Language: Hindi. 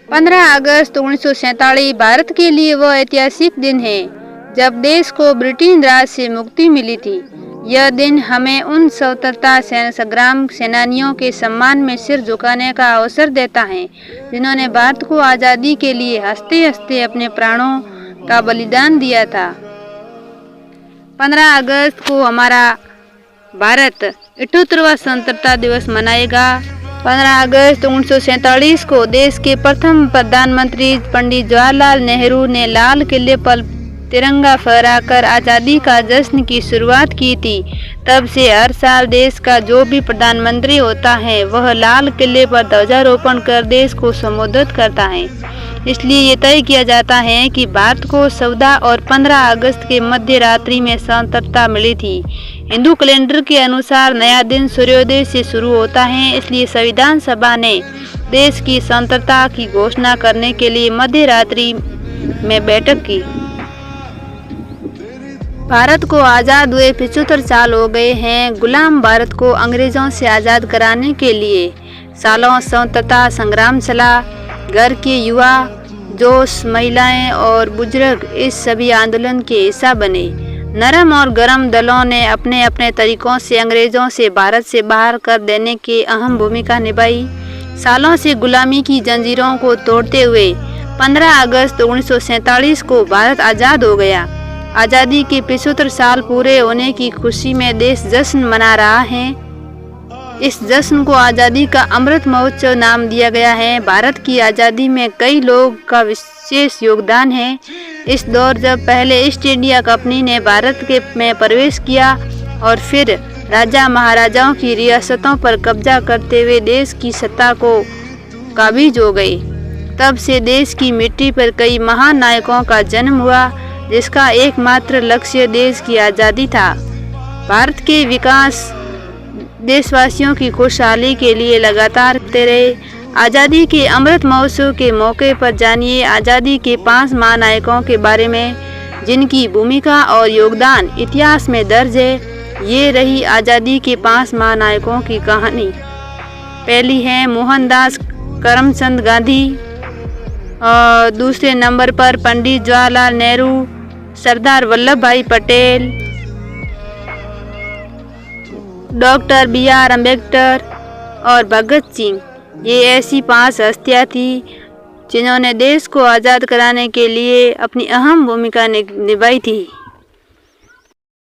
15 अगस्त 1947 भारत के लिए वह ऐतिहासिक दिन है जब देश को ब्रिटेन राज से मुक्ति मिली थी। यह दिन हमें उन स्वतंत्रता संग्राम सेनानियों के सम्मान में सिर झुकाने का अवसर देता है जिन्होंने भारत को आज़ादी के लिए हंसते हंसते अपने प्राणों का बलिदान दिया था। 15 अगस्त को हमारा भारत 78वां स्वतंत्रता दिवस मनाएगा। 15 अगस्त 1947 को देश के प्रथम प्रधानमंत्री पंडित जवाहरलाल नेहरू ने लाल किले पर तिरंगा फहराकर आज़ादी का जश्न की शुरुआत की थी। तब से हर साल देश का जो भी प्रधानमंत्री होता है वह लाल किले पर ध्वजारोपण कर देश को संबोधित करता है। इसलिए ये तय किया जाता है कि भारत को 14 और 15 अगस्त के मध्य रात्रि में स्वतंत्रता मिली थी। हिंदू कैलेंडर के अनुसार नया दिन सूर्योदय से शुरू होता है, इसलिए संविधान सभा ने देश की स्वतंत्रता की घोषणा करने के लिए मध्य रात्रि में बैठक की। भारत को आज़ाद हुए 75 साल हो गए हैं। गुलाम भारत को अंग्रेज़ों से आज़ाद कराने के लिए सालों स्वतंत्रता संग्राम चला। घर के युवा, जोश, महिलाएं और बुजुर्ग इस सभी आंदोलन के हिस्सा बने। नरम और गरम दलों ने अपने अपने तरीकों से अंग्रेज़ों से भारत से बाहर कर देने की अहम भूमिका निभाई। सालों से गुलामी की जंजीरों को तोड़ते हुए 15 अगस्त 1947 को भारत आज़ाद हो गया। आज़ादी के 75 साल पूरे होने की खुशी में देश जश्न मना रहा है। इस जश्न को आज़ादी का अमृत महोत्सव नाम दिया गया है। भारत की आज़ादी में कई लोगों का विशेष योगदान है। इस दौर जब पहले ईस्ट इंडिया कंपनी ने भारत में प्रवेश किया और फिर राजा महाराजाओं की रियासतों पर कब्जा करते हुए देश की सत्ता को काबिज हो गई, तब से देश की मिट्टी पर कई महान नायकों का जन्म हुआ जिसका एकमात्र लक्ष्य देश की आज़ादी था। भारत के विकास, देशवासियों की खुशहाली के लिए लगातार करते रहे। आज़ादी के अमृत महोत्सव के मौके पर जानिए आज़ादी के 5 महानायकों के बारे में जिनकी भूमिका और योगदान इतिहास में दर्ज है। ये रही आज़ादी के 5 महानायकों की कहानी। पहली है मोहनदास करमचंद गांधी, और दूसरे नंबर पर पंडित जवाहरलाल नेहरू, सरदार वल्लभ भाई पटेल, डॉक्टर BR अम्बेडकर और भगत सिंह। ये ऐसी 5 हस्तियाँ थी जिन्होंने देश को आज़ाद कराने के लिए अपनी अहम भूमिका निभाई थी।